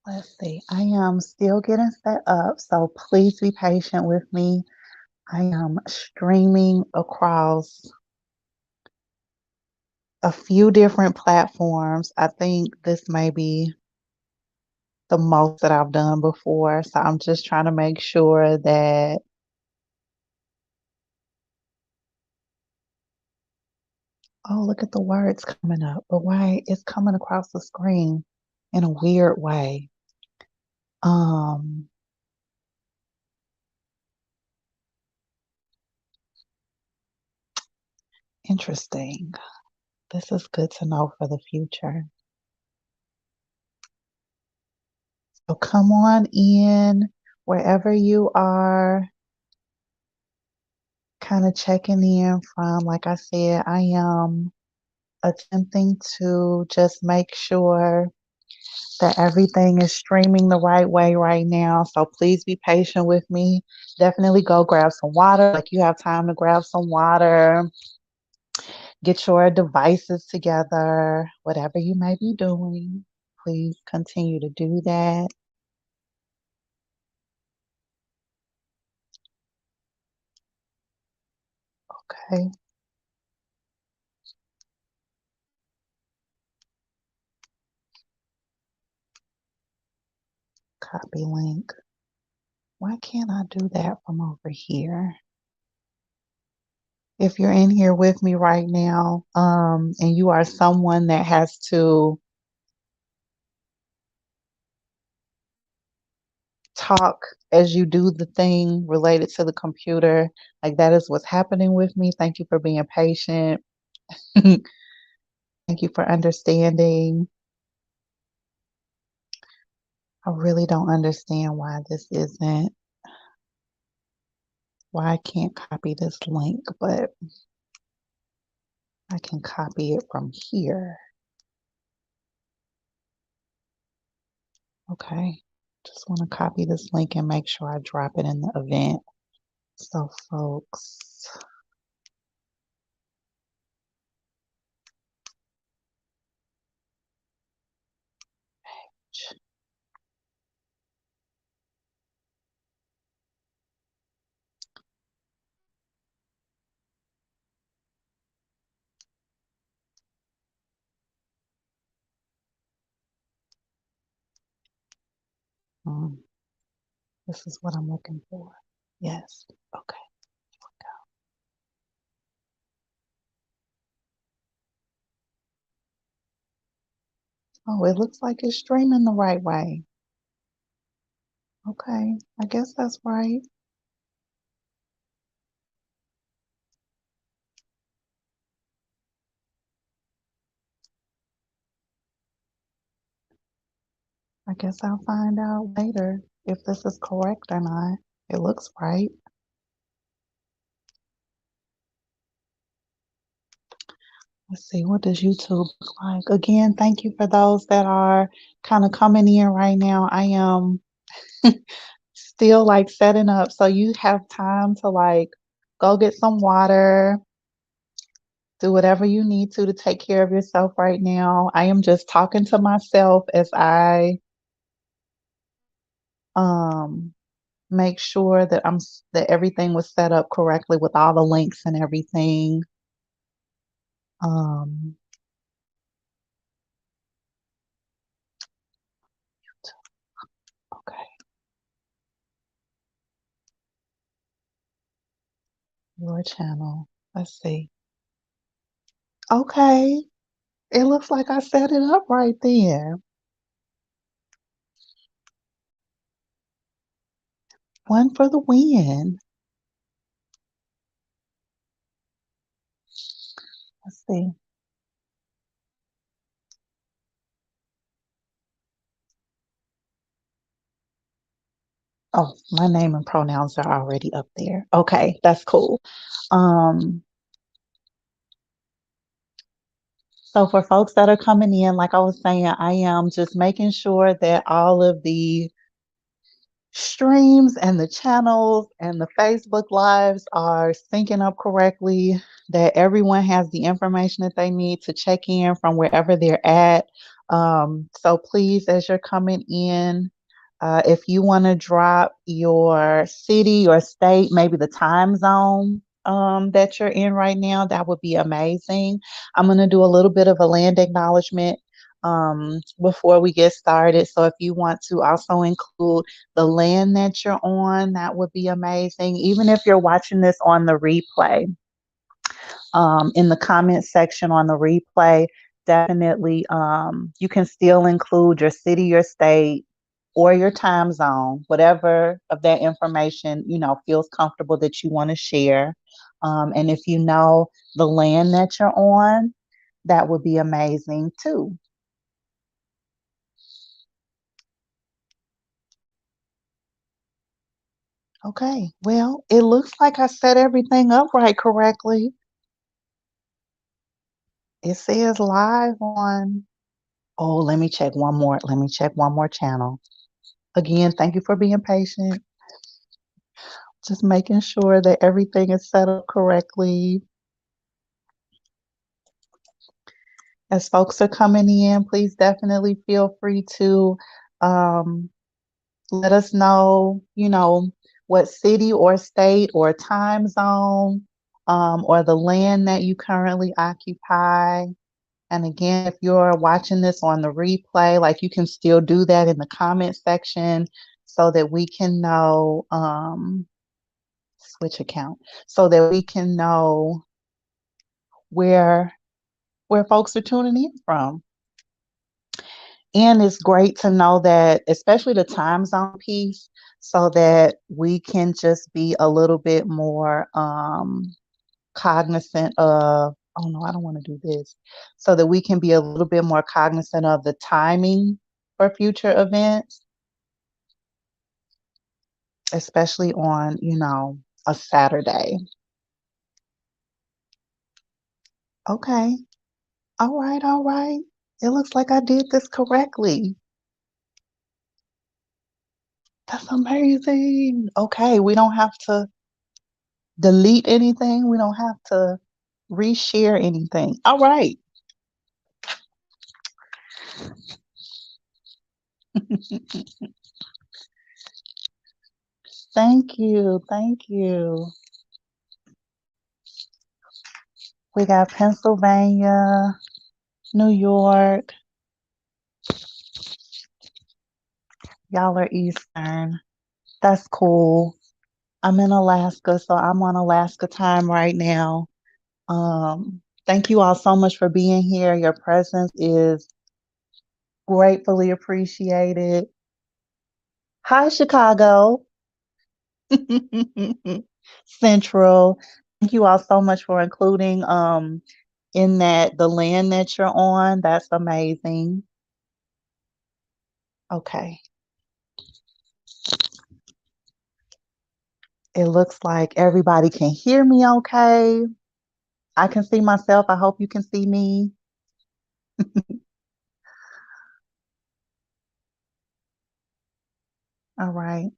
Let's see. I am still getting set up, so please be patient with me. I am streaming across a few different platforms. I think this may be the most that I've done before, so I'm just trying to make sure that oh, look at the words coming up, but why it's coming across the screen in a weird way. Um, Interesting. This is good to know for the future. So come on in wherever you are, kind of checking in from. Like I said, I am attempting to just make sure that everything is streaming the right way right now. So please be patient with me. Definitely go grab some water. Like you have time to grab some water, get your devices together, whatever you may be doing. Please continue to do that. Okay. Copy link. Why can't I do that from over here? If you're in here with me right now, and you are someone that has to talk as you do the thing related to the computer, like that is what's happening with me. Thank you for being patient. Thank you for understanding. I really don't understand why this isn't, why I can't copy this link, but I can copy it from here. Okay. Just want to copy this link and make sure I drop it in the event. So, folks, um, this is what I'm looking for. Yes. Okay. Oh, it looks like it's streaming the right way. Okay. I guess that's right. I guess I'll find out later if this is correct or not. It looks right. Let's see, what does YouTube look like? Again, thank you for those that are kind of coming in right now. I am still like setting up, so you have time to like go get some water, do whatever you need to take care of yourself right now. I am just talking to myself as I um make sure that that everything was set up correctly with all the links and everything. Um okay. Your channel. Let's see. Okay. It looks like I set it up right there. One for the win. Let's see. Oh, my name and pronouns are already up there. Okay, that's cool. Um, so for folks that are coming in, like I was saying, I am just making sure that all of the streams and the channels and the Facebook lives are syncing up correctly, that everyone has the information that they need to check in from wherever they're at. So please, as you're coming in, if you want to drop your city or state, maybe the time zone that you're in right now, that would be amazing. I'm going to do a little bit of a land acknowledgement before we get started. So if you want to also include the land that you're on, that would be amazing. Even if you're watching this on the replay, in the comment section on the replay, definitely you can still include your city, your state, or your time zone, whatever of that information, feels comfortable that you want to share. And if you know the land that you're on, that would be amazing too. Okay, well, it looks like I set everything up right correctly. It says live on. Oh, let me check one more. Let me check one more channel. Again, thank you for being patient. Just making sure that everything is set up correctly. As folks are coming in, please definitely feel free to um, let us know, what city or state or time zone or the land that you currently occupy. And again, if you're watching this on the replay, like you can still do that in the comment section so that we can know, switch account, so that we can know where folks are tuning in from. And it's great to know that, especially the time zone piece, so that we can just be a little bit more cognizant of, oh no, I don't want to do this, so that we can be a little bit more cognizant of the timing for future events, especially on, a Saturday. Okay. All right. All right. It looks like I did this correctly. That's amazing. Okay. We don't have to delete anything. We don't have to reshare anything. All right. Thank you. Thank you. We got Pennsylvania, New York. Y'all are Eastern. That's cool. I'm in Alaska, so I'm on Alaska time right now. Thank you all so much for being here. Your presence is gratefully appreciated. Hi, Chicago. Central. Thank you all so much for including in that the land that you're on. That's amazing. Okay. It looks like everybody can hear me okay. I can see myself. I hope you can see me. All right.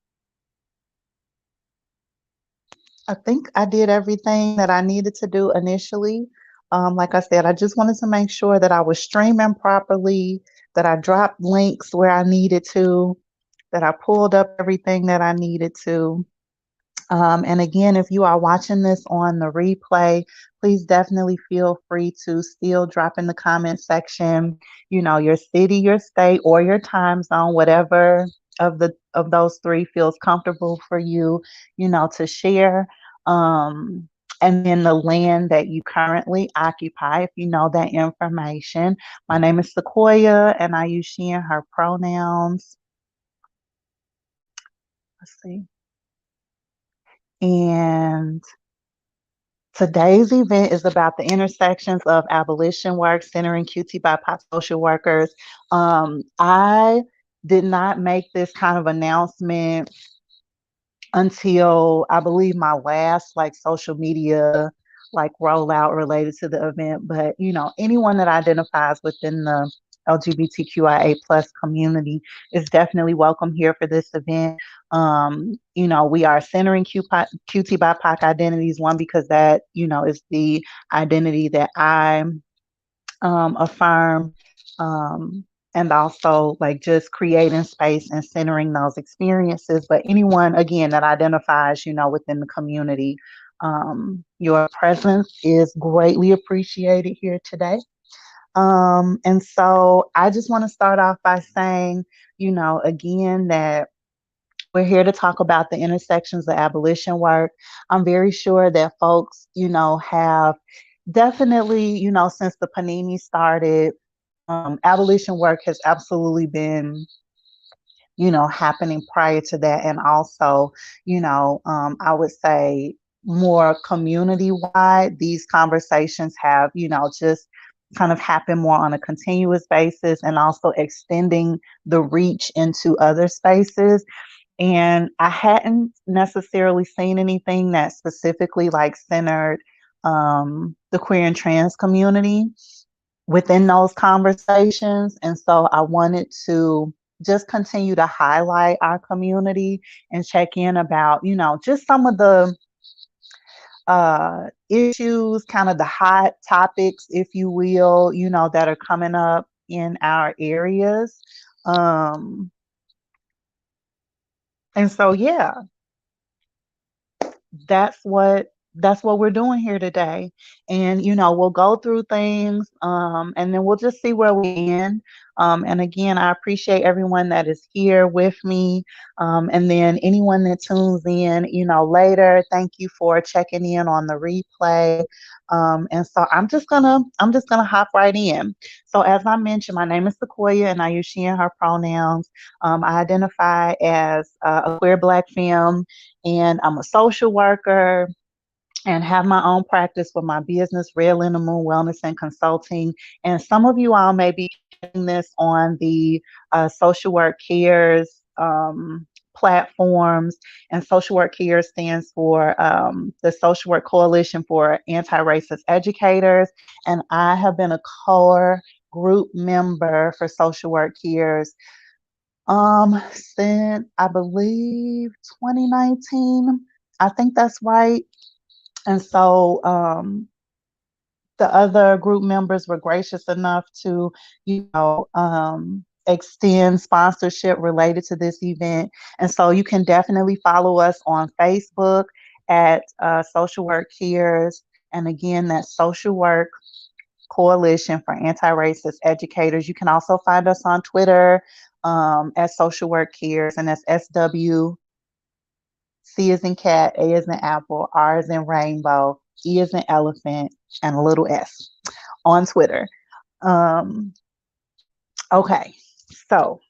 I think I did everything that I needed to do initially. Like I said, I just wanted to make sure that I was streaming properly, that I dropped links where I needed to, that I pulled up everything that I needed to. And again, if you are watching this on the replay, please definitely feel free to still drop in the comment section, your city, your state, or your time zone, whatever of those three feels comfortable for you, to share. and then the land that you currently occupy, if you know that information. My name is Sequoya, and I use she and her pronouns. Let's see. And today's event is about the intersections of abolition work centering QTBIPOC social workers. I did not make this kind of announcement until I believe my last like social media like rollout related to the event. But anyone that identifies within the LGBTQIA plus community is definitely welcome here for this event. We are centering QT BIPOC identities, one, because that, is the identity that I affirm, and also like just creating space and centering those experiences. But anyone, again, that identifies, within the community, your presence is greatly appreciated here today. And so I just want to start off by saying, again, that we're here to talk about the intersections of abolition work. I'm very sure that folks, have definitely, since the panini started, abolition work has absolutely been, happening prior to that. And also, I would say more community wide, these conversations have, just kind of happen more on a continuous basis, and also extending the reach into other spaces. And I hadn't necessarily seen anything that specifically like centered the queer and trans community within those conversations. And so I wanted to just continue to highlight our community and check in about, just some of the issues, kind of the hot topics, if you will, that are coming up in our areas. And so, yeah, that's what we're doing here today. And we'll go through things, and then we'll just see where we end. And again, I appreciate everyone that is here with me, and then anyone that tunes in later, thank you for checking in on the replay. And so I'm just gonna hop right in. So as I mentioned, my name is Sequoya, and I use she and her pronouns. I identify as a queer Black femme, and I'm a social worker and have my own practice with my business, Red in the Moon Wellness and Consulting. And some of you all may be getting this on the Social Work Cares platforms. And Social Work Cares stands for the Social Work Coalition for Anti-Racist Educators. And I have been a core group member for Social Work Cares since I believe 2019. I think that's right. And so the other group members were gracious enough to, extend sponsorship related to this event. And so you can definitely follow us on Facebook at Social Work Cares. And again, that's Social Work Coalition for Anti-Racist Educators. You can also find us on Twitter at Social Work Cares, and that's SW. C as in cat, A as in apple, R as in rainbow, E as in elephant, and a little S on Twitter. Okay, so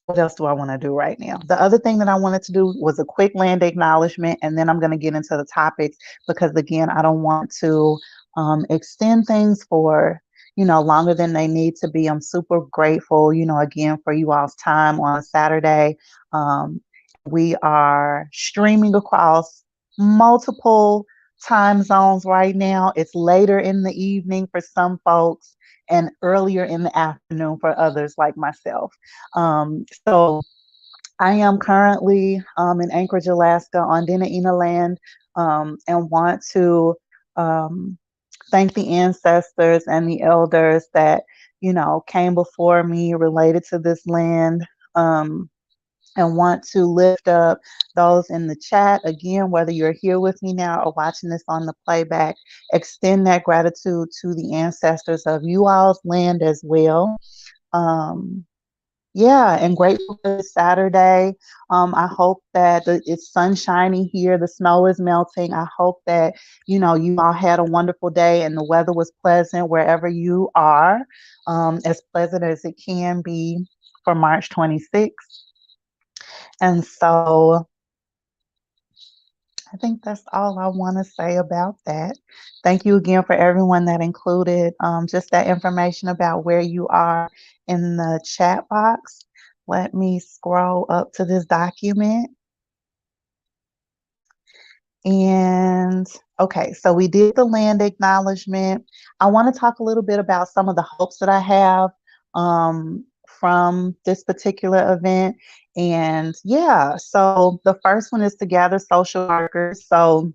what else do I want to do right now? The other thing that I wanted to do was a quick land acknowledgement, and then I'm going to get into the topics because, again, I don't want to extend things for longer than they need to be. I'm super grateful, again, for you all's time on Saturday. We are streaming across multiple time zones right now. It's later in the evening for some folks and earlier in the afternoon for others like myself. So I am currently in Anchorage, Alaska on Dena'ina land, and want to thank the ancestors and the elders that, came before me related to this land. And want to lift up those in the chat. Again, whether you're here with me now or watching this on the playback, extend that gratitude to the ancestors of you all's land as well. Yeah, and grateful for this Saturday. I hope that it's sunshiny here. The snow is melting. I hope that, you all had a wonderful day and the weather was pleasant wherever you are, as pleasant as it can be for March 26th. And so I think that's all I want to say about that. Thank you again for everyone that included just that information about where you are in the chat box. Let me scroll up to this document. And okay, so we did the land acknowledgement. I want to talk a little bit about some of the hopes that I have from this particular event. And yeah, so the first one is to gather social workers. So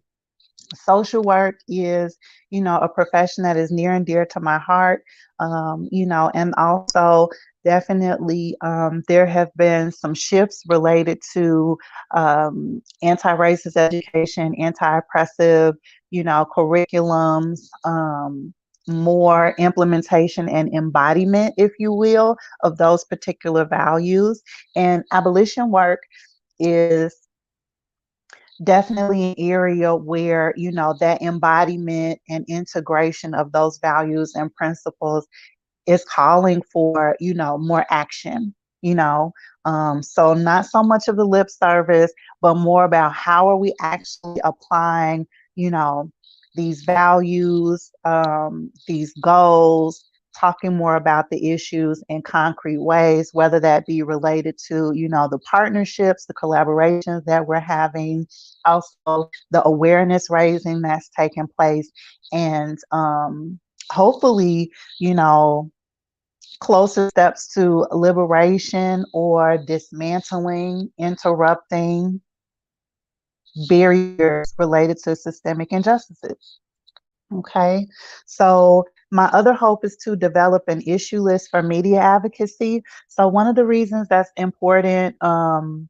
social work is, a profession that is near and dear to my heart, and also definitely there have been some shifts related to anti-racist education, anti-oppressive, curriculums, more implementation and embodiment, if you will, of those particular values. And abolition work is definitely an area where, that embodiment and integration of those values and principles is calling for, more action, you know. So not so much of the lip service, but more about how are we actually applying, you know, these values, these goals, talking more about the issues in concrete ways, whether that be related to, the partnerships, the collaborations that we're having, also the awareness raising that's taking place, and hopefully, you know, closer steps to liberation or dismantling, interrupting barriers related to systemic injustices. Okay, so my other hope is to develop an issue list for media advocacy. So one of the reasons that's important, or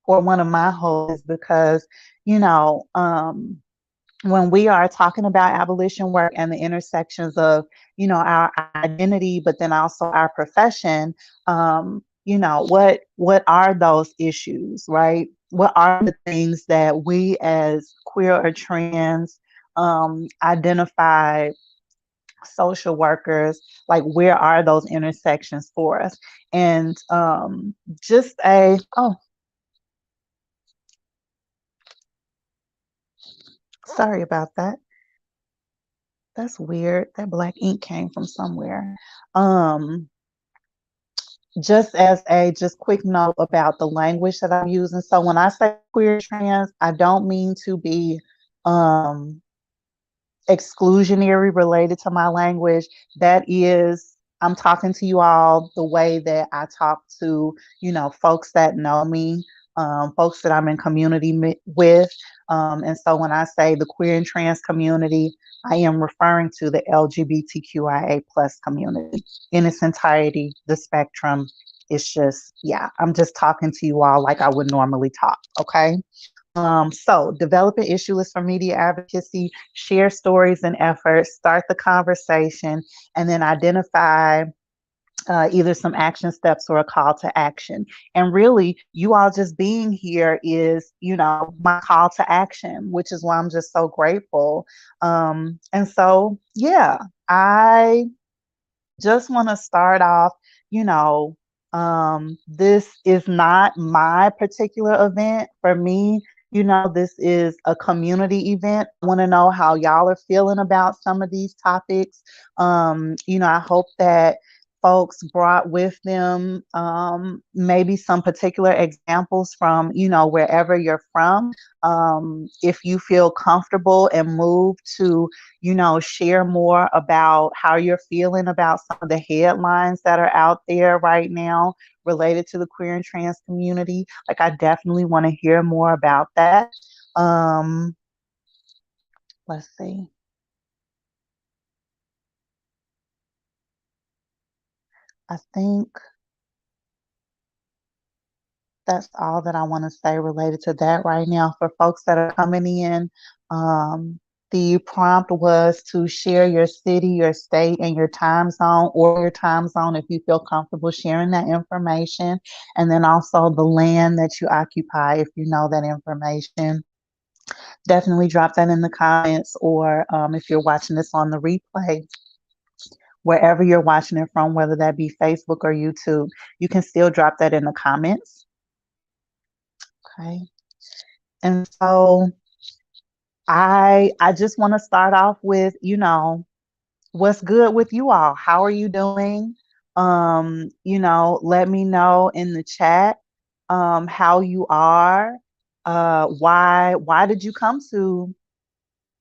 one of my hopes, is because, when we are talking about abolition work and the intersections of, our identity, but then also our profession, what are those issues, right? What are the things that we as queer or trans identified social workers, like where are those intersections for us? And sorry about that. That's weird. That black ink came from somewhere. Um, just as a just quick note about the language that I'm using. So when I say queer trans, I don't mean to be um exclusionary related to my language. That is, I'm talking to you all the way that I talk to, folks that know me, folks that I'm in community with. And so when I say the queer and trans community, I am referring to the LGBTQIA plus community in its entirety, the spectrum. It's just, yeah, I'm just talking to you all like I would normally talk. Okay. So develop an issue list for media advocacy, share stories and efforts, start the conversation, and then identify either some action steps or a call to action. And really, you all just being here is, my call to action, which is why I'm just so grateful. And so, yeah, I just want to start off, you know, this is not my particular event. For me, this is a community event. I want to know how y'all are feeling about some of these topics. I hope that folks brought with them maybe some particular examples from, wherever you're from. If you feel comfortable and moved to, share more about how you're feeling about some of the headlines that are out there right now related to the queer and trans community. Like, I definitely want to hear more about that. Um, let's see. I think that's all that I want to say related to that right now. For folks that are coming in, The prompt was to share your city, your state, and your time zone, or your time zone if you feel comfortable sharing that information. And then also the land that you occupy if you know that information. Definitely drop that in the comments, or if you're watching this on the replay, wherever you're watching it from, whether that be Facebook or YouTube, you can still drop that in the comments. Okay. And so I just want to start off with, what's good with you all? How are you doing? Let me know in the chat how you are. Why did you come to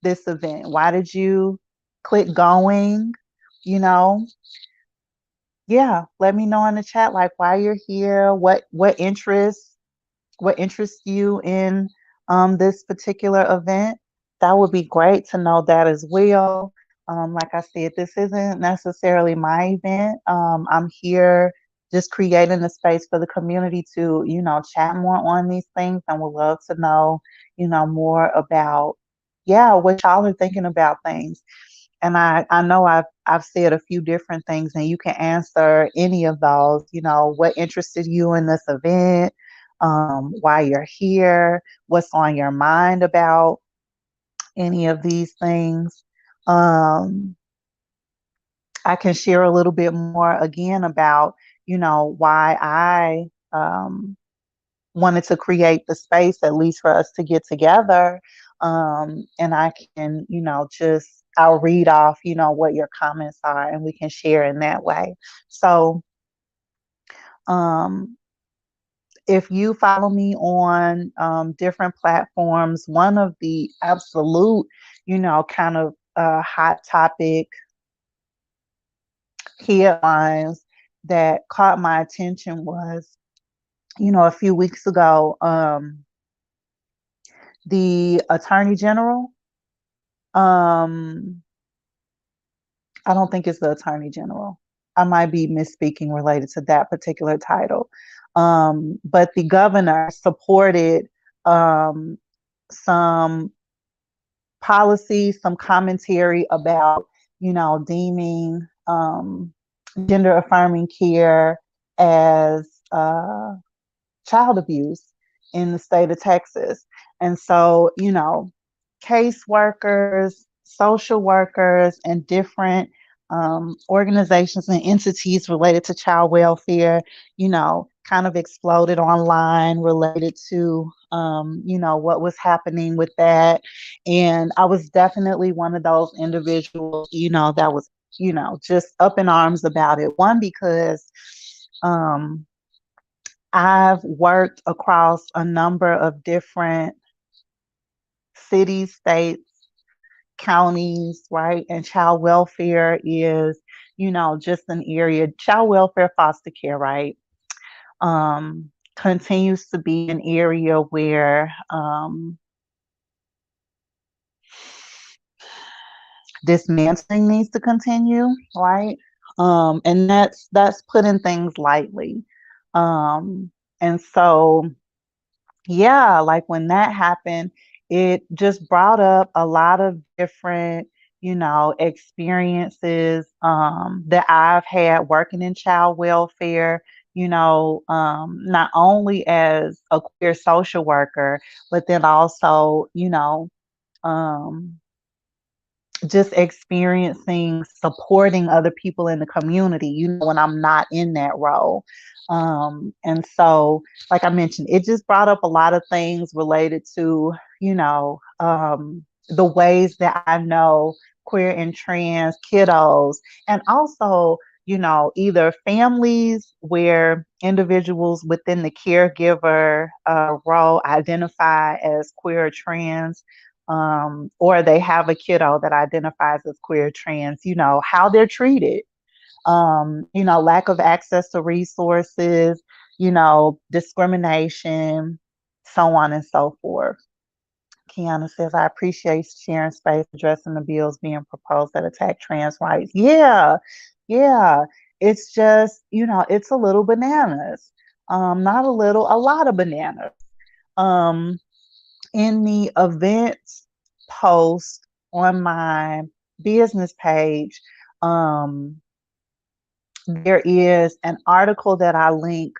this event? Why did you click going? You know, yeah, let me know in the chat like why you're here, what interests you in this particular event. That would be great to know that as well. Like I said, this isn't necessarily my event. I'm here just creating a space for the community to, chat more on these things, and would love to know, more about, yeah, what y'all are thinking about things. And I know I've said a few different things, and you can answer any of those. What interested you in this event, why you're here, what's on your mind about any of these things. I can share a little bit more again about, why I wanted to create the space, at least for us to get together. And I can, I'll read off, what your comments are, and we can share in that way. So, if you follow me on different platforms, one of the absolute, kind of hot topic headlines that caught my attention was, a few weeks ago, the Attorney General, um, I don't think it's the Attorney General. I might be misspeaking related to that particular title. But the governor supported some policy, some commentary about, deeming gender affirming care as child abuse in the state of Texas. And so, caseworkers, social workers, and different organizations and entities related to child welfare, kind of exploded online related to, what was happening with that. And I was definitely one of those individuals, that was, just up in arms about it. One, because I've worked across a number of different cities, states, counties, right? And child welfare is, just an area, child welfare, foster care, right? Continues to be an area where dismantling needs to continue, right? And that's putting things lightly. And so, yeah, like when that happened, it just brought up a lot of different, experiences that I've had working in child welfare, not only as a queer social worker, but then also, um, just experiencing supporting other people in the community, when I'm not in that role. And so, like I mentioned, it just brought up a lot of things related to, the ways that I know queer and trans kiddos, and also, either families where individuals within the caregiver role identify as queer or trans, or they have a kiddo that identifies as queer or trans, how they're treated, lack of access to resources, discrimination, so on and so forth. Kiana says, I appreciate sharing space addressing the bills being proposed that attack trans rights. Yeah, yeah. It's just, it's a little bananas. Not a little, a lot of bananas. In the event post on my business page, there is an article that I link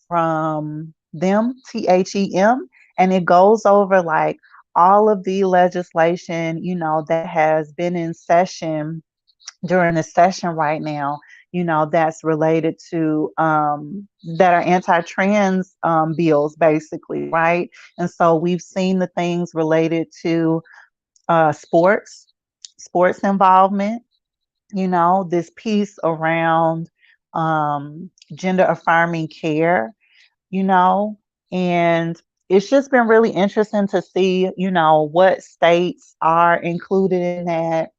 from them, THEM, and it goes over like all of the legislation, that has been in session during the session right now, that's related to that are anti-trans bills, basically, right? And so we've seen the things related to sports involvement, this piece around gender affirming care, you know, and it's just been really interesting to see, what states are included in that,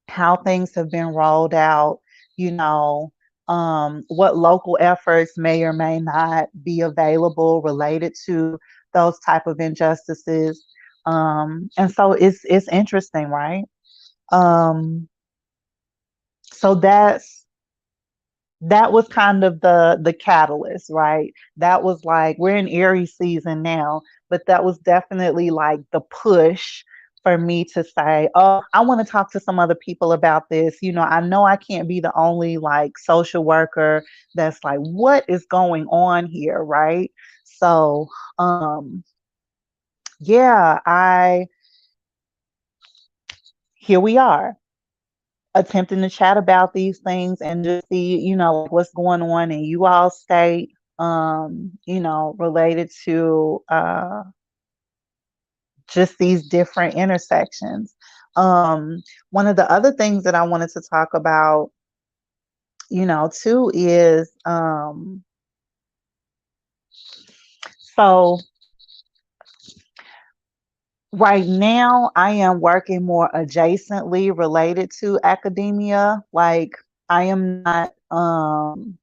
how things have been rolled out, you know, what local efforts may or may not be available related to those type of injustices. And so it's interesting, right? Um, so that was kind of the catalyst, right? That was like, we're in Aries season now, but that was definitely like the push for me to say, oh, I want to talk to some other people about this. I know I can't be the only like social worker that's like, what is going on here, right? So yeah, I here we are, attempting to chat about these things and just see, like what's going on in you all state, related to just these different intersections. One of the other things that I wanted to talk about, too, is so right now I am working more adjacently related to academia. Like I am not I'm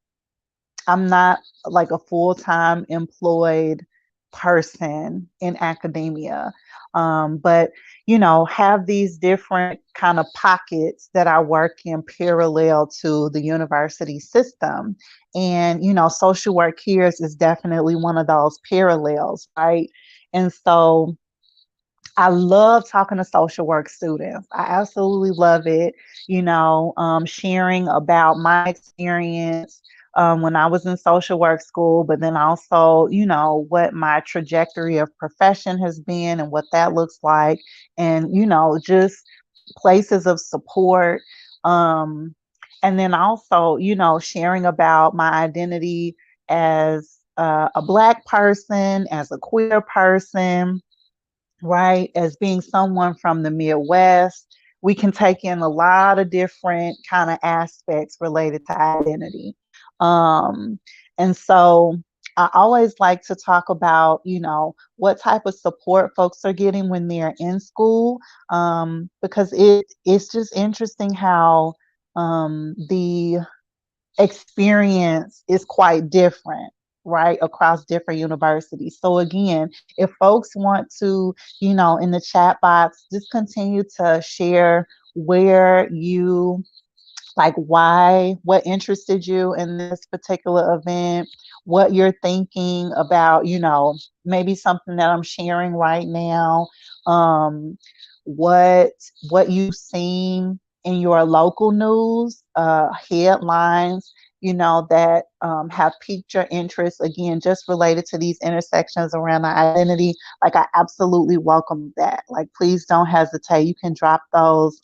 not like a full-time employed person in academia. But have these different kind of pockets that I work in parallel to the university system. And, social work here is definitely one of those parallels, right? And so I love talking to social work students. I absolutely love it, sharing about my experience when I was in social work school, but then also, what my trajectory of profession has been and what that looks like, and, just places of support. And then also, sharing about my identity as a Black person, as a queer person, right? As being someone from the Midwest, we can take in a lot of different kind of aspects related to identity. Um, and so I always like to talk about, what type of support folks are getting when they're in school, because it's just interesting how the experience is quite different, right, across different universities. So again, if folks want to, in the chat box, just continue to share where you like, what interested you in this particular event, what you're thinking about, maybe something that I'm sharing right now, um, what you've seen in your local news, headlines, that have piqued your interest, again, just related to these intersections around our identity. Like, I absolutely welcome that. Like, please don't hesitate. You can drop those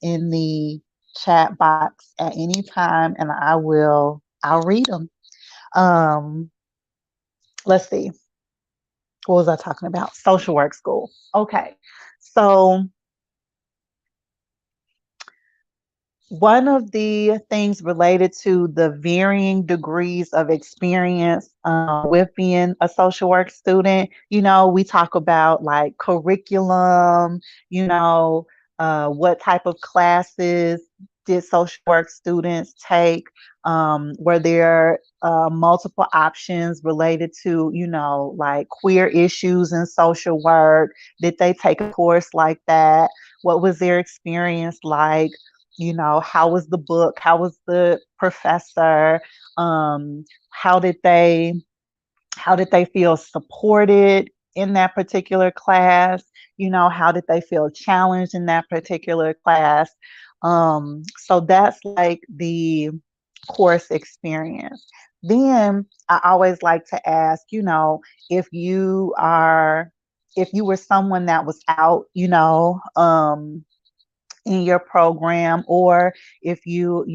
in the chat box at any time, and I'll read them. Let's see. What was I talking about? Social work school. Okay. So one of the things related to the varying degrees of experience with being a social work student, we talk about like curriculum, what type of classes did social work students take? Were there multiple options related to, like queer issues in social work? Did they take a course like that? What was their experience like? How was the book? How was the professor? Um, how did they feel supported in that particular class? How did they feel challenged in that particular class? So that's like the course experience. Then I always like to ask, if you are, if you were someone that was out, in your program, or if if you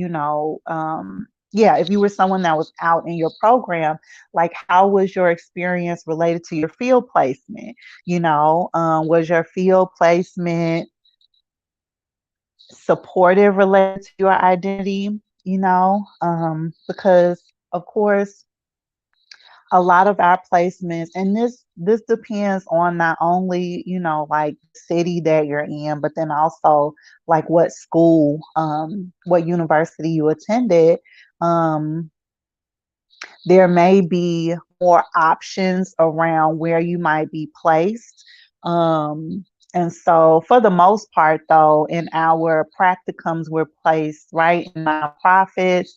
were someone that was out in your program, like how was your experience related to your field placement? Was your field placement supportive related to your identity? Because of course a lot of our placements, and this depends on not only like the city that you're in, but then also like what school, what university you attended. um there may be more options around where you might be placed. And so for the most part though, in our practicums, we're placed right in nonprofits,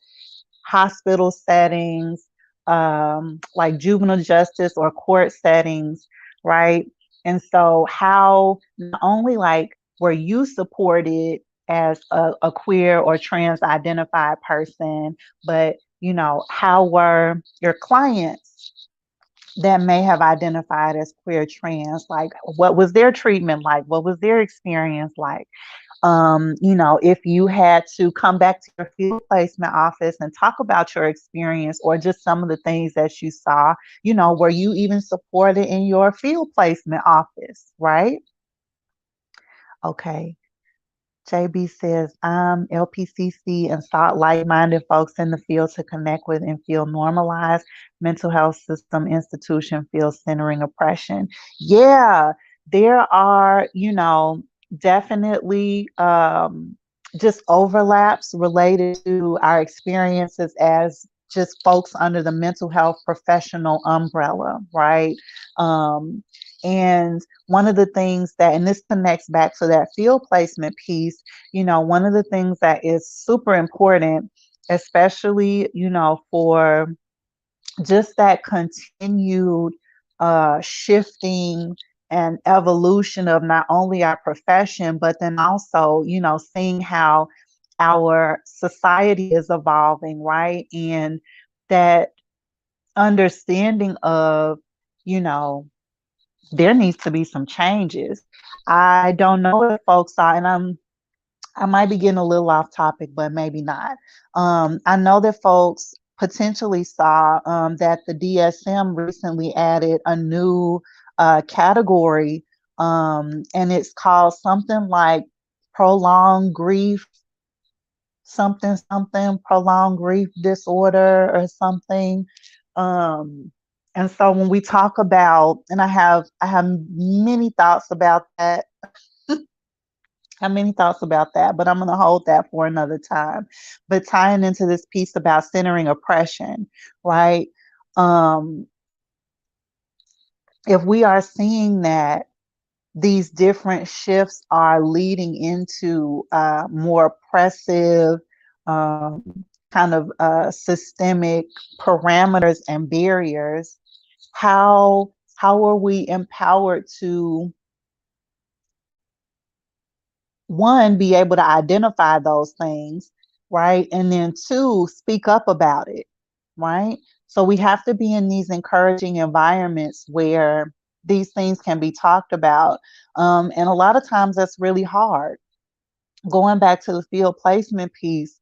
hospital settings, like juvenile justice or court settings, right? And so how not only like were you supported as a queer or trans identified person, but how were your clients that may have identified as queer trans, like what was their treatment like? What was their experience like? If you had to come back to your field placement office and talk about your experience or just some of the things that you saw, were you even supported in your field placement office, right? Okay. JB says, I'm LPCC and sought like-minded folks in the field to connect with and feel normalized. Mental health system institution feels centering oppression. Yeah, there are, definitely just overlaps related to our experiences as just folks under the mental health professional umbrella, right? And one of the things that, and this connects back to that field placement piece, one of the things that is super important, especially, for just that continued shifting and evolution of not only our profession, but then also, seeing how our society is evolving, right? And that understanding of, you know, there needs to be some changes. I don't know if folks are, and I might be getting a little off topic, but maybe not. I know that folks potentially saw that the DSM recently added a new category, and it's called something like prolonged grief, something, prolonged grief disorder or something. Um, and so when we talk about, and I have many thoughts about that. I have many thoughts about that, but I'm going to hold that for another time. But tying into this piece about centering oppression, right? Um, if we are seeing that these different shifts are leading into more oppressive, kind of systemic parameters and barriers, how are we empowered to, one, be able to identify those things, right? And then two, speak up about it, right? So we have to be in these encouraging environments where these things can be talked about. And a lot of times that's really hard. Going back to the field placement piece,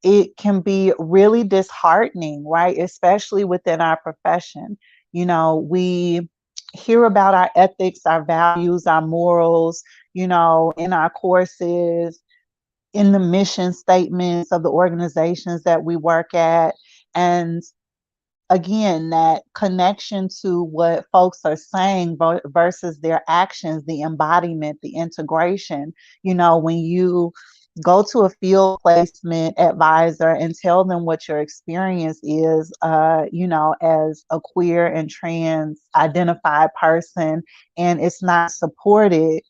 it can be really disheartening, right? Especially within our profession. We hear about our ethics, our values, our morals, in our courses, in the mission statements of the organizations that we work at. And again, that connection to what folks are saying versus their actions, the embodiment, the integration. When you go to a field placement advisor and tell them what your experience is, as a queer and trans identified person, and it's not supported,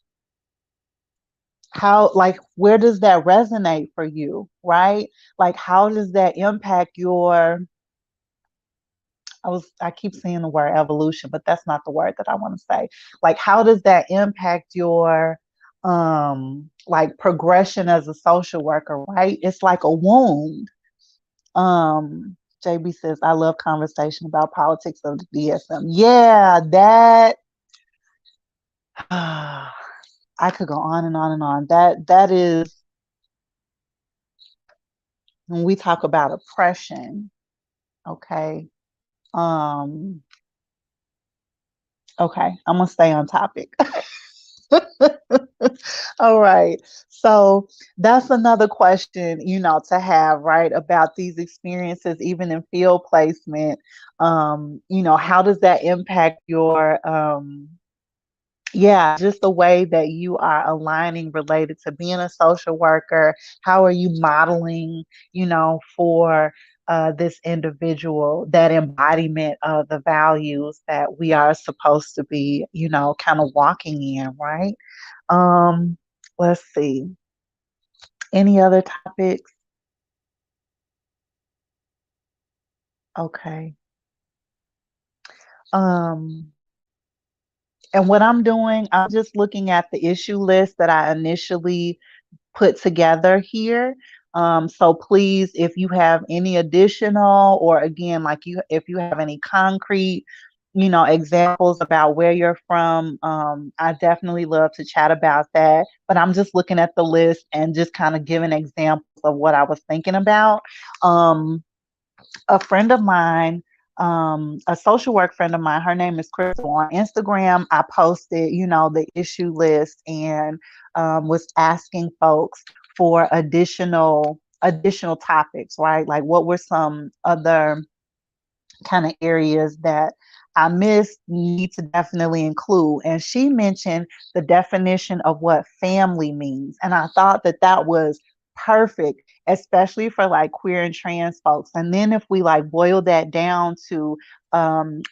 how, like, where does that resonate for you, right? Like, how does that impact your I keep saying the word evolution, but that's not the word that I want to say. Like, how does that impact your like progression as a social worker, right? It's like a wound. JB says, I love conversation about politics of the DSM. Yeah, that I could go on and on and on. That is when we talk about oppression, okay. Um, okay, I'm gonna stay on topic. All right. So that's another question, to have, right, about these experiences, even in field placement. How does that impact your yeah, just the way that you are aligning related to being a social worker. How are you modeling, for this individual, that embodiment of the values that we are supposed to be, kind of walking in, right? Um, let's see. Any other topics? Okay. Um, and what I'm doing, I'm just looking at the issue list that I initially put together here. So please, if you have any additional, or again, if you have any concrete, examples about where you're from, I definitely love to chat about that. But I'm just looking at the list and just kind of giving examples of what I was thinking about. A friend of mine, a social work friend of mine, her name is Crystal. On Instagram, I posted, the issue list, and was asking folks for additional topics, right? Like, what were some other kind of areas that I missed, need to definitely include. And she mentioned the definition of what family means. And I thought that that was perfect, especially for like queer and trans folks. And then if we like boil that down to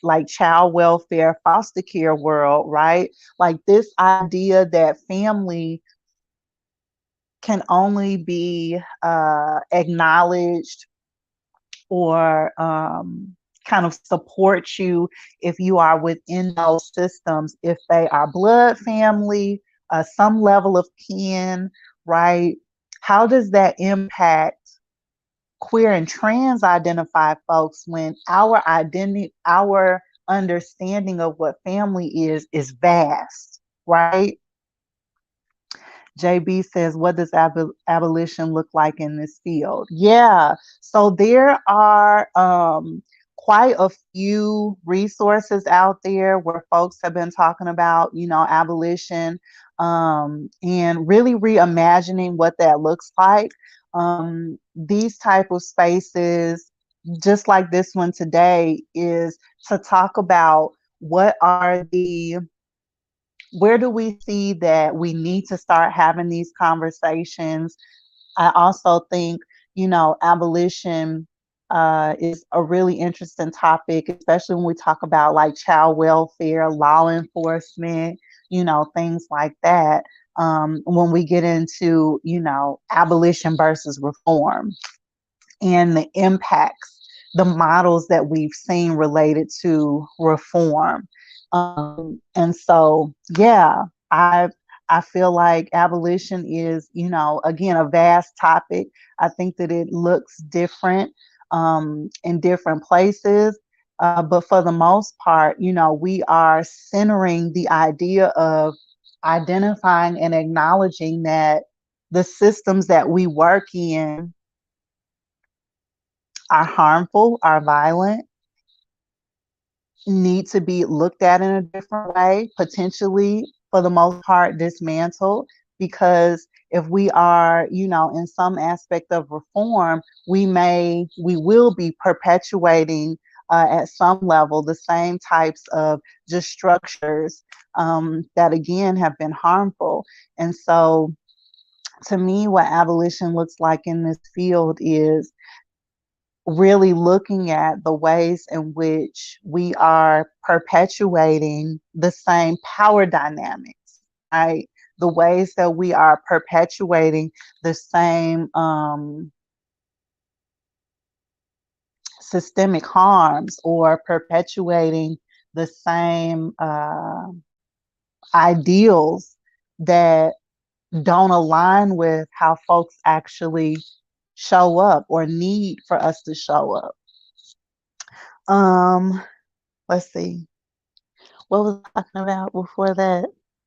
like child welfare, foster care world, right? Like this idea that family can only be acknowledged or kind of support you if you are within those systems, if they are blood family, some level of kin, right? How does that impact queer and trans identified folks when our identity, our understanding of what family is vast, right? JB says, what does abolition look like in this field? Yeah, so there are quite a few resources out there where folks have been talking about, abolition, and really reimagining what that looks like. These type of spaces, just like this one today, is to talk about what are the where do we see that we need to start having these conversations? I also think, abolition is a really interesting topic, especially when we talk about like child welfare, law enforcement, things like that. When we get into, abolition versus reform and the impacts, the models that we've seen related to reform. And so, yeah, I feel like abolition is, again, a vast topic. I think that it looks different in different places. But for the most part, we are centering the idea of identifying and acknowledging that the systems that we work in are harmful, are violent, need to be looked at in a different way, potentially for the most part dismantled. Because if we are, in some aspect of reform, we will be perpetuating at some level the same types of just structures that again have been harmful. And so to me, what abolition looks like in this field is really looking at the ways in which we are perpetuating the same power dynamics, right? The ways that we are perpetuating the same systemic harms or perpetuating the same ideals that don't align with how folks actually show up or need for us to show up. Um, let's see. What was I talking about before that?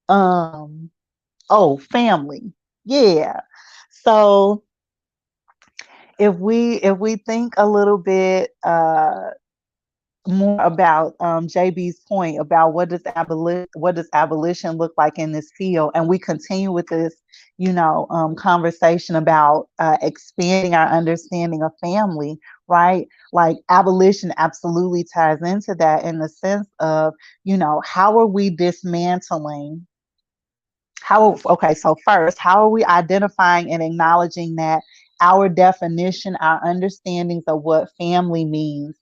Oh, family. Yeah. So if we think a little bit more about JB's point about what does abolition look like in this field, and we continue with this, conversation about expanding our understanding of family, right? Like abolition absolutely ties into that in the sense of, how are we dismantling so first, how are we identifying and acknowledging that our definition, our understandings of what family means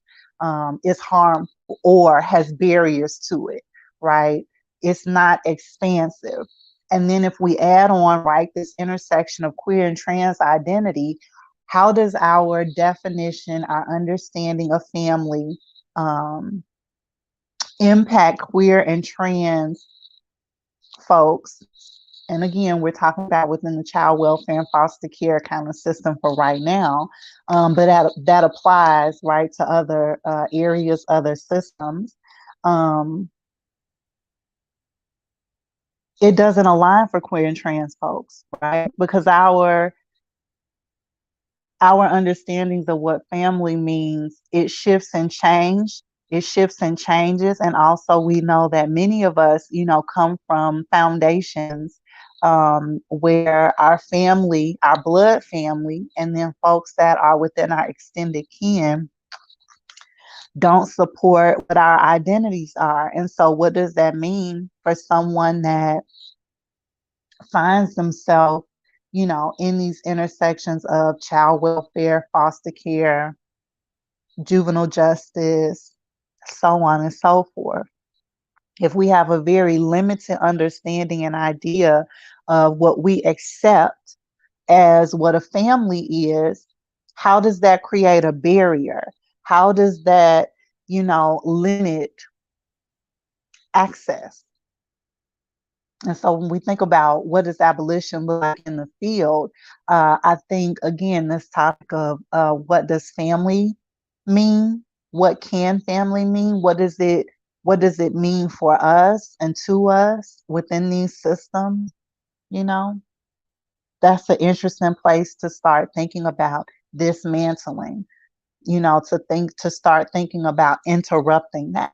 is harmful or has barriers to it, right? It's not expansive. And then if we add on, right, this intersection of queer and trans identity, how does our definition, our understanding of family impact queer and trans folks? And again, we're talking about within the child welfare and foster care kind of system for right now, but that applies, right, to other areas, other systems. It doesn't align for queer and trans folks, right? Because our understandings of what family means, it shifts and changes. And also we know that many of us, come from foundations where our family, our blood family, and then folks that are within our extended kin don't support what our identities are. And so what does that mean for someone that finds themselves, in these intersections of child welfare, foster care, juvenile justice, so on and so forth? If we have a very limited understanding and idea of what we accept as what a family is, how does that create a barrier? How does that, limit access? And so when we think about what does abolition look like in the field, I think, again, this topic of what does family mean? What can family mean? What does it mean for us and to us within these systems? You know, that's an interesting place to start thinking about dismantling, to start thinking about interrupting that.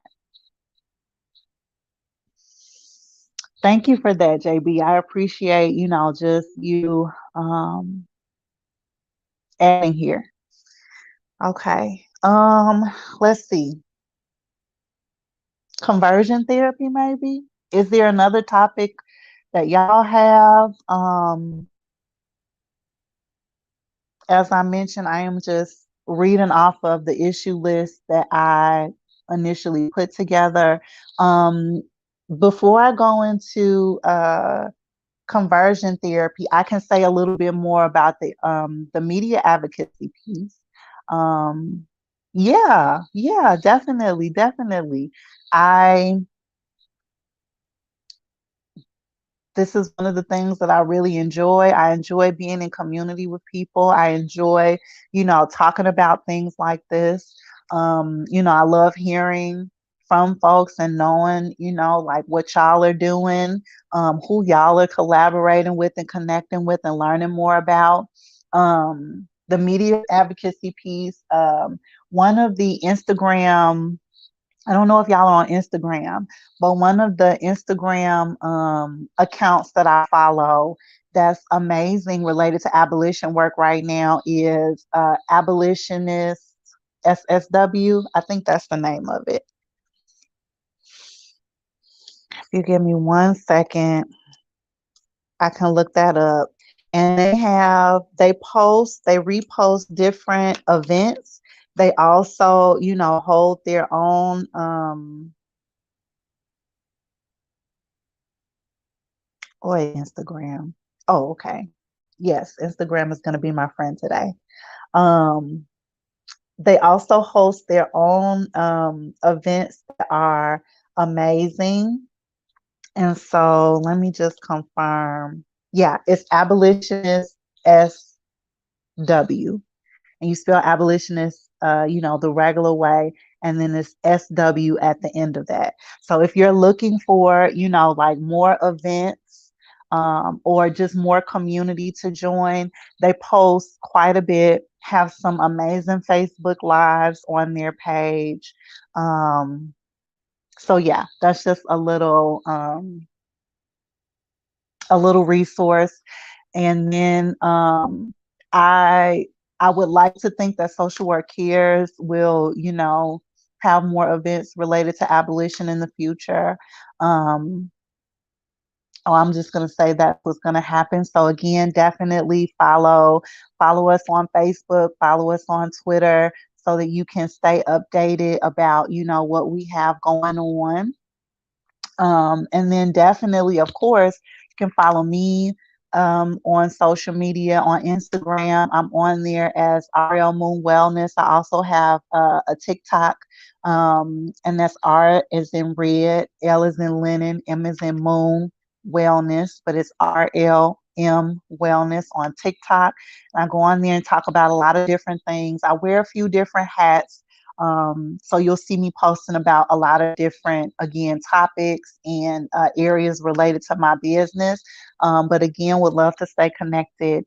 Thank you for that, JB. I appreciate, just you adding here. Okay. Let's see. Conversion therapy, maybe? Is there another topic that y'all have? As I mentioned, I am just reading off of the issue list that I initially put together. Before I go into conversion therapy, I can say a little bit more about the media advocacy piece. Yeah, definitely. I This is one of the things that I really enjoy. I enjoy being in community with people. I enjoy, talking about things like this. I love hearing from folks and knowing, like what y'all are doing, who y'all are collaborating with and connecting with and learning more about. The media advocacy piece, one of the Instagram, I don't know if y'all are on Instagram, but one of the Instagram accounts that I follow that's amazing related to abolition work right now is Abolitionist SSW. I think that's the name of it. If you give me 1 second, I can look that up. And they repost different events. They also, hold their own Instagram. Oh, okay. Yes, Instagram is going to be my friend today. Um, They also host their own events that are amazing. And so let me just confirm. Yeah, it's Abolitionist SW. And you spell abolitionist, the regular way, and then it's SW at the end of that. So if you're looking for, like more events, or just more community to join, they post quite a bit, have some amazing Facebook lives on their page. So yeah, that's just a little resource. And then I I would like to think that social work cares will, have more events related to abolition in the future. Um, I'm just going to say that's what's going to happen. So again, definitely follow us on Facebook, follow us on Twitter, so that you can stay updated about, what we have going on. And then definitely, of course, you can follow me on social media, on Instagram. I'm on there as RL Moon Wellness. I also have a TikTok, and that's R is in red, L is in linen, M is in moon wellness, but it's RLM Wellness on TikTok. And I go on there and talk about a lot of different things. I wear a few different hats. So you'll see me posting about a lot of different, again, topics and areas related to my business. But again, would love to stay connected,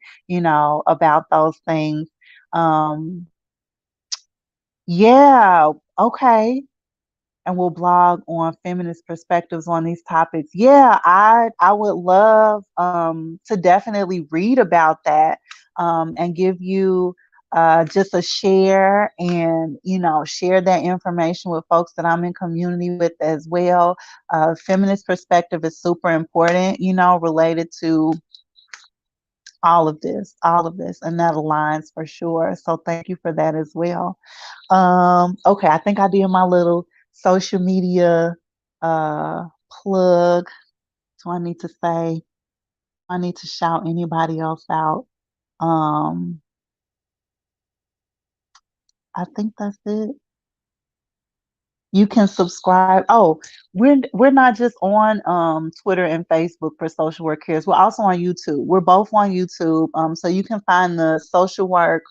about those things. Um, yeah, okay. And we'll blog on feminist perspectives on these topics. Yeah, I would love to definitely read about that, and give you just a share, and share that information with folks that I'm in community with as well. Feminist perspective is super important, related to all of this, and that aligns for sure. So thank you for that as well. Okay, I think I did my little social media uh plug. Do I need to say, I need to shout anybody else out? Um, I think that's it. You can subscribe. Oh, we're not just on Twitter and Facebook for Social Work Cares. We're also on YouTube. We're both on YouTube. So you can find the Social Work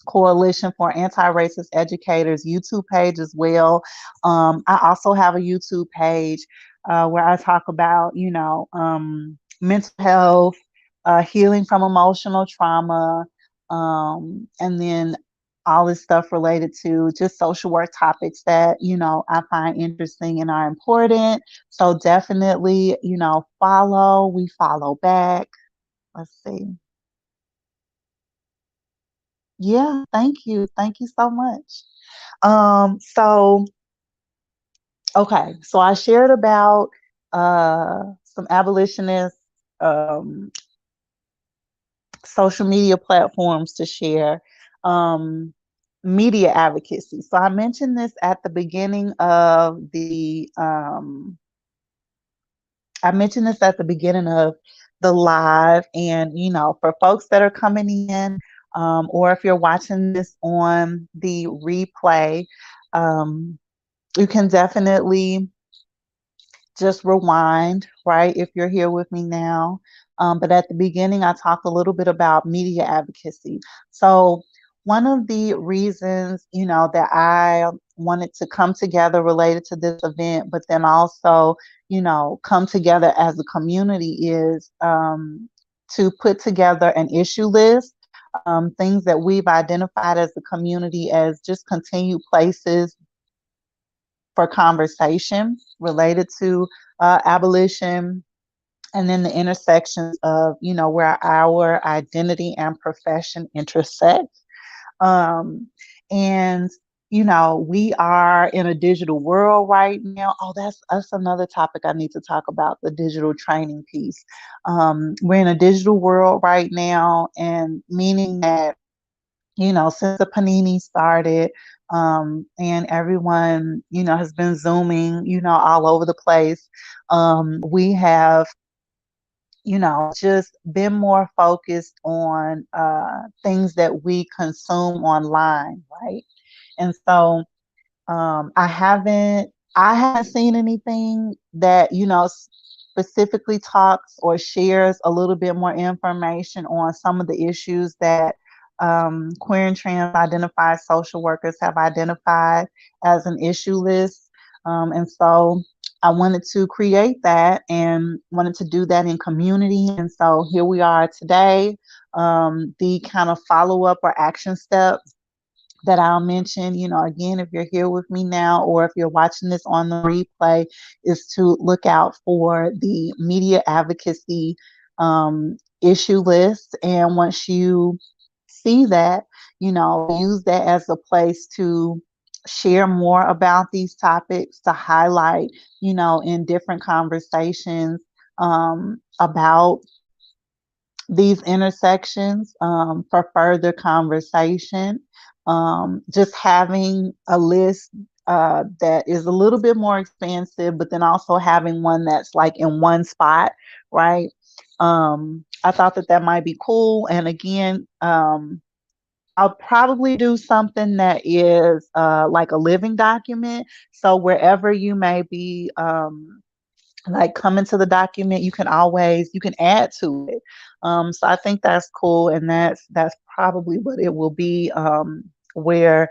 Coalition for Anti-Racist Educators YouTube page as well. I also have a YouTube page where I talk about, mental health, healing from emotional trauma, and then all this stuff related to just social work topics that, I find interesting and are important. So definitely, we follow back. Let's see. Yeah, thank you. Thank you so much. So okay, so I shared about some abolitionist um social media platforms to share. Um Media advocacy. So I mentioned this at the beginning of the live, and for folks that are coming in, or if you're watching this on the replay, um, you can definitely just rewind, right, if you're here with me now. But at the beginning, I talked a little bit about media advocacy. So one of the reasons, that I wanted to come together related to this event, but then also, come together as a community, is to put together an issue list, things that we've identified as a community as just continued places for conversation related to abolition, and then the intersections of, where our identity and profession intersect. Um, and we are in a digital world right now. Oh, that's another topic I need to talk about, the digital training piece. We're in a digital world right now, and meaning that, since the panini started, and everyone, has been Zooming, all over the place. We have just been more focused on things that we consume online, right? And so I haven't seen anything that, specifically talks or shares a little bit more information on some of the issues that queer and trans identified social workers have identified as an issue list. And so I wanted to create that and wanted to do that in community. And so here we are today. The kind of follow up or action steps that I'll mention, again, if you're here with me now or if you're watching this on the replay, is to look out for the media advocacy issue list. And once you see that, use that as a place to share more about these topics, to highlight, in different conversations about these intersections for further conversation. Just having a list that is a little bit more expansive, but then also having one that's like in one spot, right? I thought that might be cool. And again, I'll probably do something that is like a living document. So wherever you may be, like come into the document, you can add to it. So I think that's cool, and that's probably what it will be, where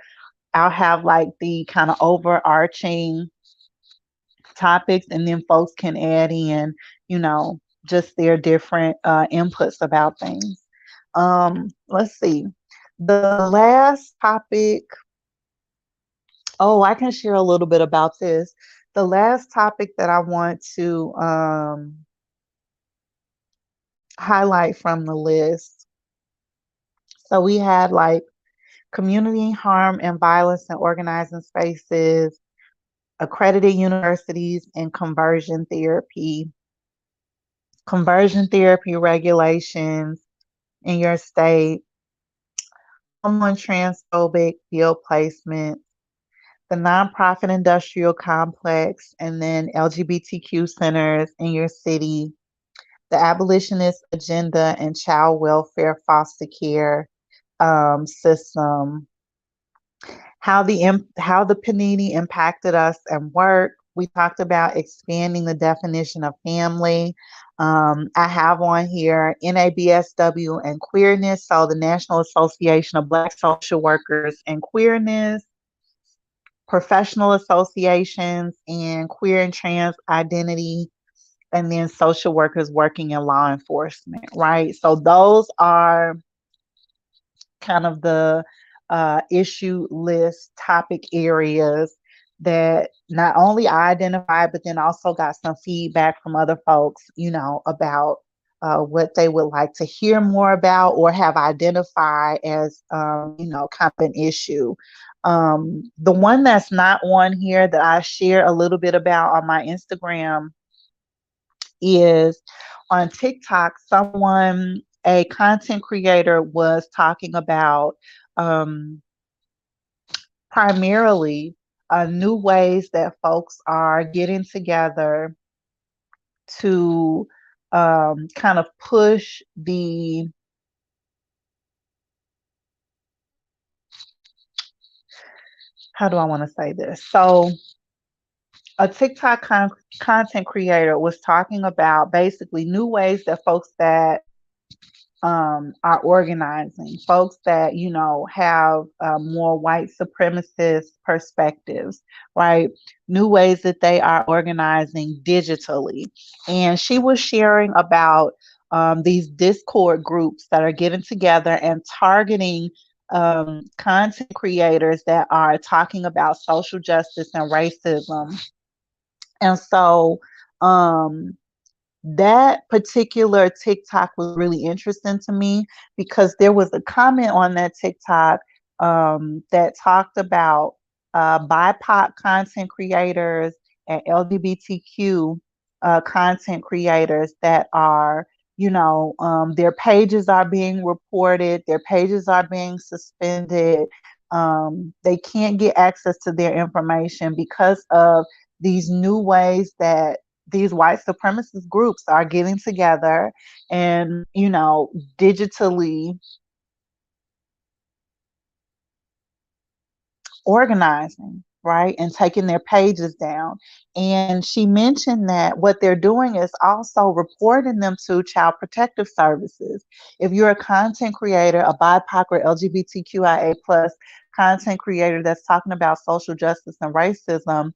I'll have like the kind of overarching topics, and then folks can add in, just their different inputs about things. Let's see. The last topic, oh, I can share a little bit about this. The last topic that I want to highlight from the list. So we had like community harm and violence in organizing spaces, accredited universities, and conversion therapy regulations in your state, someone transphobic field placement, the nonprofit industrial complex, and then LGBTQ centers in your city, the abolitionist agenda and child welfare foster care system, how the panini impacted us and work. We talked about expanding the definition of family. I have on here NABSW and queerness, so the National Association of Black Social Workers and Queerness, professional associations and queer and trans identity, and then social workers working in law enforcement, right? So those are kind of the issue list topic areas that not only I identified, but then also got some feedback from other folks, about what they would like to hear more about or have identified as, kind of an issue. The one that's not on here that I share a little bit about on my Instagram is on TikTok. A content creator, was talking about primarily new ways that folks are getting together to kind of push how do I want to say this? So a TikTok content creator was talking about basically new ways that folks that are organizing, folks that, have more white supremacist perspectives, right? New ways that they are organizing digitally. And she was sharing about these Discord groups that are getting together and targeting content creators that are talking about social justice and racism. And so, that particular TikTok was really interesting to me because there was a comment on that TikTok that talked about BIPOC content creators and LGBTQ content creators that are, their pages are being reported, their pages are being suspended. They can't get access to their information because of these new ways that these white supremacist groups are getting together and, digitally organizing, right? And taking their pages down. And she mentioned that what they're doing is also reporting them to Child Protective Services. If you're a content creator, a BIPOC or LGBTQIA plus content creator that's talking about social justice and racism,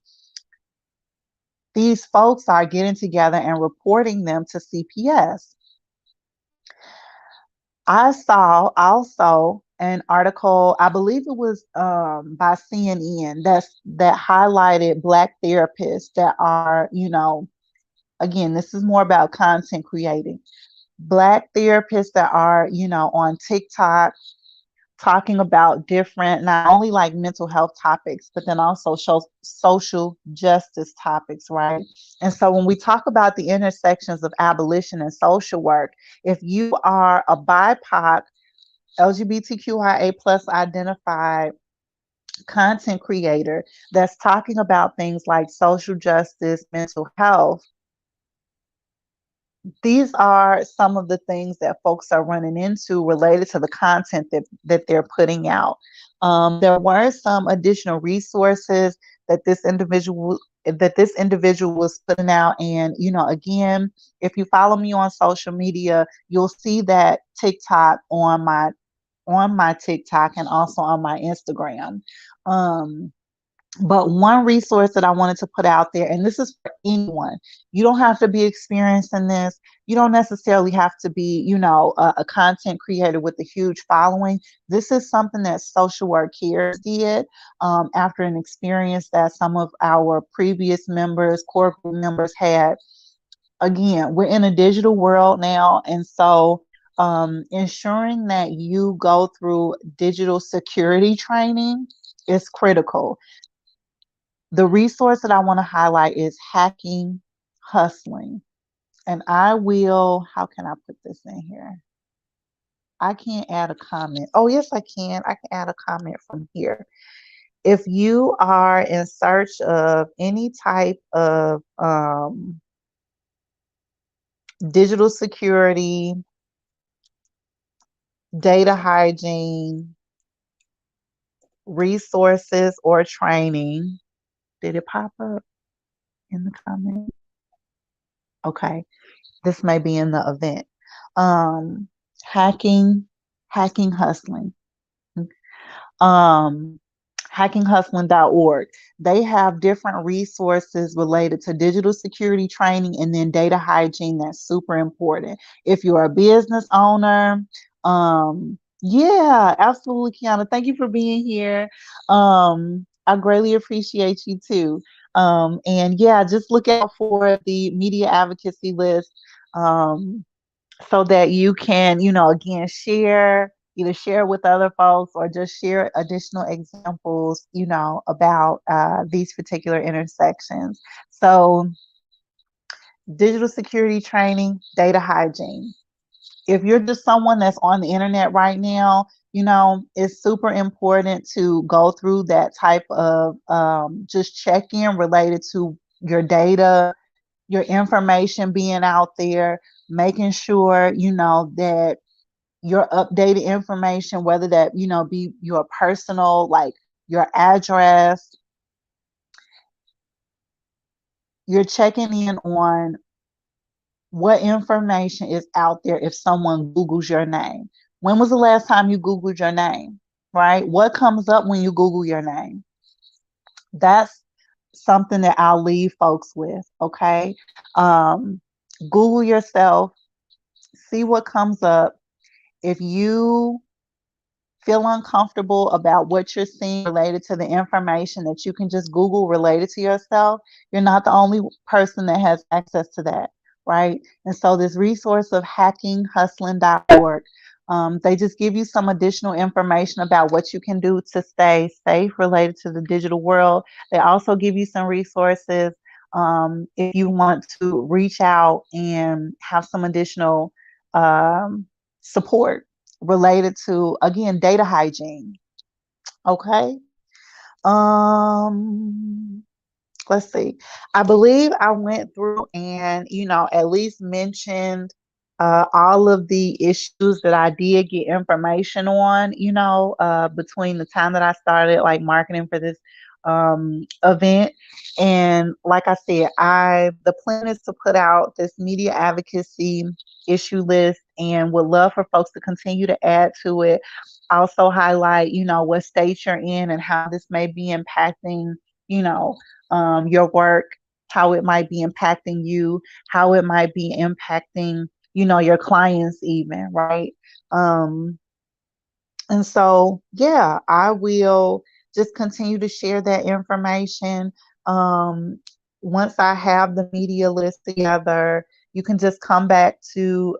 these folks are getting together and reporting them to CPS. I saw also an article, I believe it was by CNN, that highlighted Black therapists that are, again, this is more about content creating. Black therapists that are, on TikTok talking about different, not only like mental health topics, but then also social justice topics, right? And so when we talk about the intersections of abolition and social work, if you are a BIPOC, LGBTQIA plus identified content creator that's talking about things like social justice, mental health, these are some of the things that folks are running into related to the content that they're putting out. There were some additional resources that this individual was putting out, and again, if you follow me on social media, you'll see that TikTok on my TikTok and also on my Instagram. But one resource that I wanted to put out there, and this is for anyone, you don't have to be experienced in this. You don't necessarily have to be, a content creator with a huge following. This is something that Social Work Cares did after an experience that some of our previous members, core group members had. Again, we're in a digital world now, and so ensuring that you go through digital security training is critical. The resource that I want to highlight is Hacking Hustling. And how can I put this in here? I can't add a comment. Oh, yes, I can. I can add a comment from here. If you are in search of any type of digital security, data hygiene, resources, or training, did it pop up in the comment? Okay. This may be in the event. Um, hacking, hacking hustling. Um, hackinghustling.org. They have different resources related to digital security training and then data hygiene. That's super important. If you're a business owner, yeah, absolutely, Kiana. Thank you for being here. I greatly appreciate you too. And yeah, just look out for the media advocacy list. So that you can, again, either share with other folks or just share additional examples, about these particular intersections. So digital security training, data hygiene. If you're just someone that's on the internet right now, it's super important to go through that type of just check-in related to your data, your information being out there, making sure, that your updated information, whether that, be your personal, like your address, you're checking in on what information is out there if someone Googles your name. When was the last time you Googled your name, right? What comes up when you Google your name? That's something that I'll leave folks with, okay? Google yourself, see what comes up. If you feel uncomfortable about what you're seeing related to the information that you can just Google related to yourself, you're not the only person that has access to that, right? And so this resource of hackinghustling.org, they just give you some additional information about what you can do to stay safe related to the digital world. They also give you some resources if you want to reach out and have some additional support related to, again, data hygiene. Okay. Um, let's see. I believe I went through and, at least mentioned all of the issues that I did get information on, between the time that I started like marketing for this event. And like I said, the plan is to put out this media advocacy issue list and would love for folks to continue to add to it. Also highlight, what state you're in and how this may be impacting, you know, your work, how it might be impacting you, how it might be impacting, your clients even, right? Um, and so, yeah, I will just continue to share that information. Um, Once I have the media list together, you can just come back to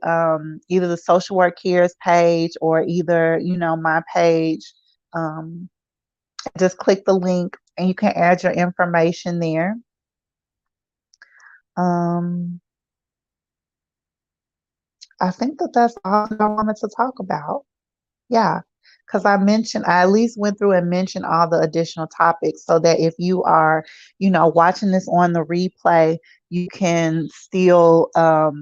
either the Social Work Cares page or either, my page. Um, just click the link and you can add your information there. Um, I think that's all that I wanted to talk about. Yeah, because I at least went through and mentioned all the additional topics so that if you are, watching this on the replay, you can still know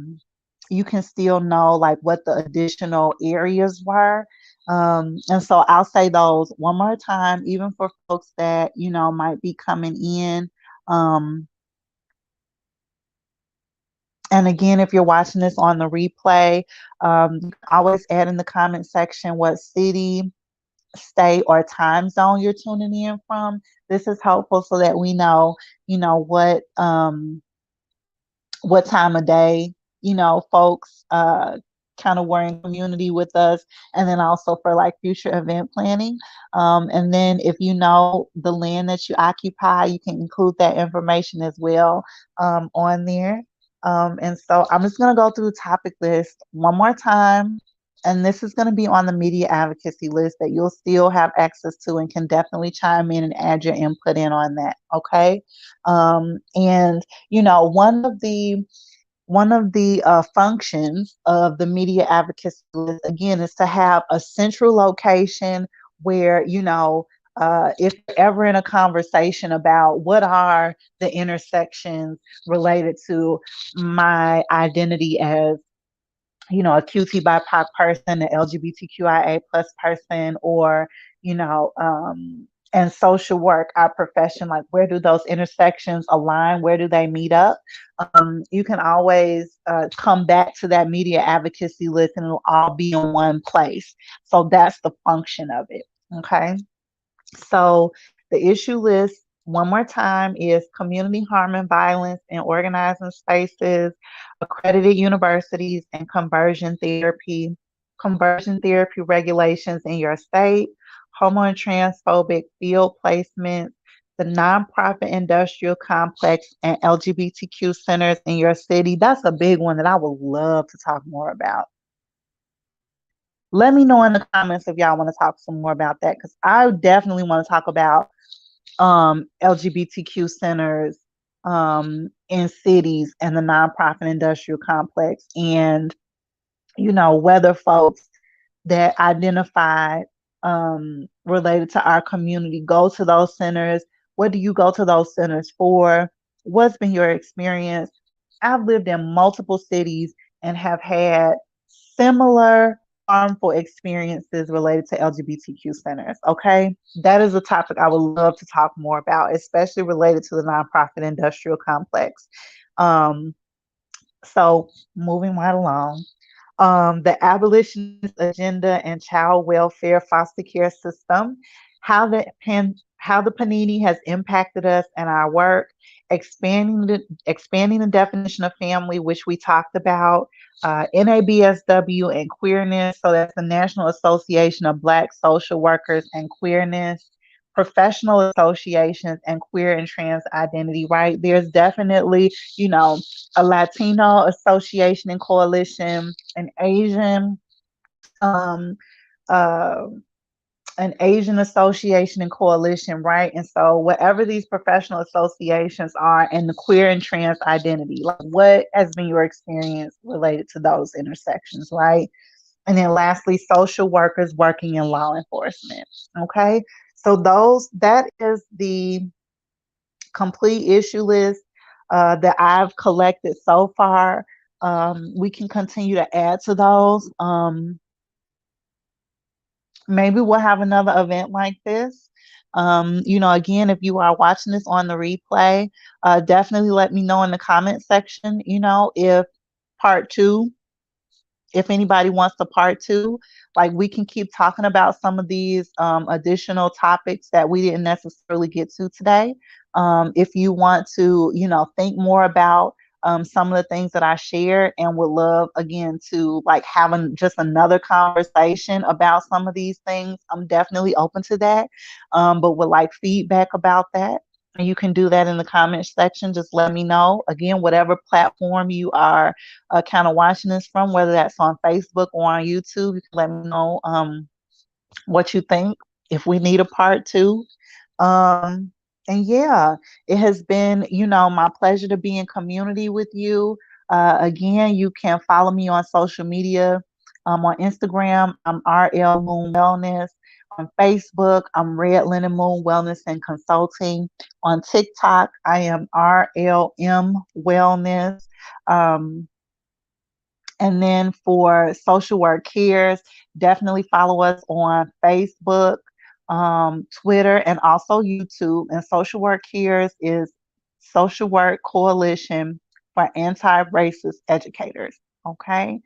like what the additional areas were. And so I'll say those one more time, even for folks that, might be coming in. Um, And again, if you're watching this on the replay, you can always add in the comment section what city, state, or time zone you're tuning in from. This is helpful so that we know, what time of day, folks kind of were in community with us, and then also for like future event planning. And then if you know the land that you occupy, you can include that information as well on there. And so I'm just going to go through the topic list one more time. And this is going to be on the media advocacy list that you'll still have access to and can definitely chime in and add your input in on that. Okay. And one of the functions of the media advocacy list, again, is to have a central location where, if you're ever in a conversation about what are the intersections related to my identity as, a QT BIPOC person, an LGBTQIA plus person, or, and social work, our profession, like where do those intersections align? Where do they meet up? You can always come back to that media advocacy list and it'll all be in one place. So that's the function of it. Okay. So the issue list, one more time, is community harm and violence in organizing spaces, accredited universities, and conversion therapy regulations in your state, homo and transphobic field placements, the nonprofit industrial complex, and LGBTQ centers in your city. That's a big one that I would love to talk more about. Let me know in the comments if y'all want to talk some more about that, because I definitely want to talk about LGBTQ centers in cities and the nonprofit industrial complex, and whether folks that identify related to our community go to those centers. What do you go to those centers for? What's been your experience? I've lived in multiple cities and have had similar harmful experiences related to LGBTQ centers. Okay. That is a topic I would love to talk more about, especially related to the nonprofit industrial complex. So moving right along. The abolitionist agenda and child welfare foster care system, how the panini has impacted us and our work, expanding the definition of family, which we talked about, NABSW and queerness. So that's the National Association of Black Social Workers and Queerness, professional associations, and queer and trans identity, right? There's definitely, a Latino association and coalition, um, uh, an Asian association and coalition, right? And so whatever these professional associations are, and the queer and trans identity, like what has been your experience related to those intersections, right? And then lastly, social workers working in law enforcement. Okay. So that is the complete issue list that I've collected so far. We can continue to add to those. Maybe we'll have another event like this. Again, if you are watching this on the replay, definitely let me know in the comment section, if part two, if anybody wants the part two, like we can keep talking about some of these additional topics that we didn't necessarily get to today. If you want to, think more about some of the things that I shared and would love again to like having just another conversation about some of these things, I'm definitely open to that. But would like feedback about that. And you can do that in the comment section. Just let me know. Again, whatever platform you are kind of watching this from, whether that's on Facebook or on YouTube, you can let me know what you think, if we need a part two. Um, and yeah, it has been, my pleasure to be in community with you. Again, you can follow me on social media. On Instagram, I'm RL Moon Wellness. On Facebook, I'm Red Linen Moon Wellness and Consulting. On TikTok, I am RLM Wellness. And then for Social Work Cares, definitely follow us on Facebook, Twitter, and also YouTube. And Social Work Cares is Social Work Coalition for Anti-Racist Educators. Okay.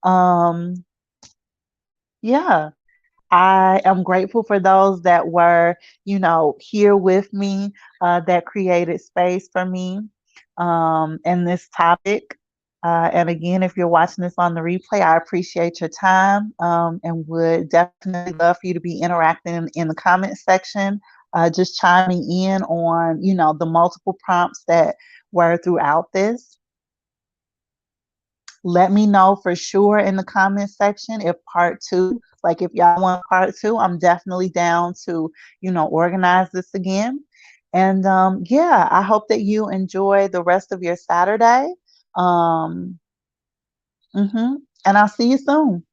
Um, yeah. I am grateful for those that were, here with me, that created space for me in this topic. And again, if you're watching this on the replay, I appreciate your time and would definitely love for you to be interacting in the comment section, just chiming in on, the multiple prompts that were throughout this. Let me know for sure in the comment section if part two, like if y'all want part two, I'm definitely down to, organize this again. And yeah, I hope that you enjoy the rest of your Saturday. Um, and I'll see you soon.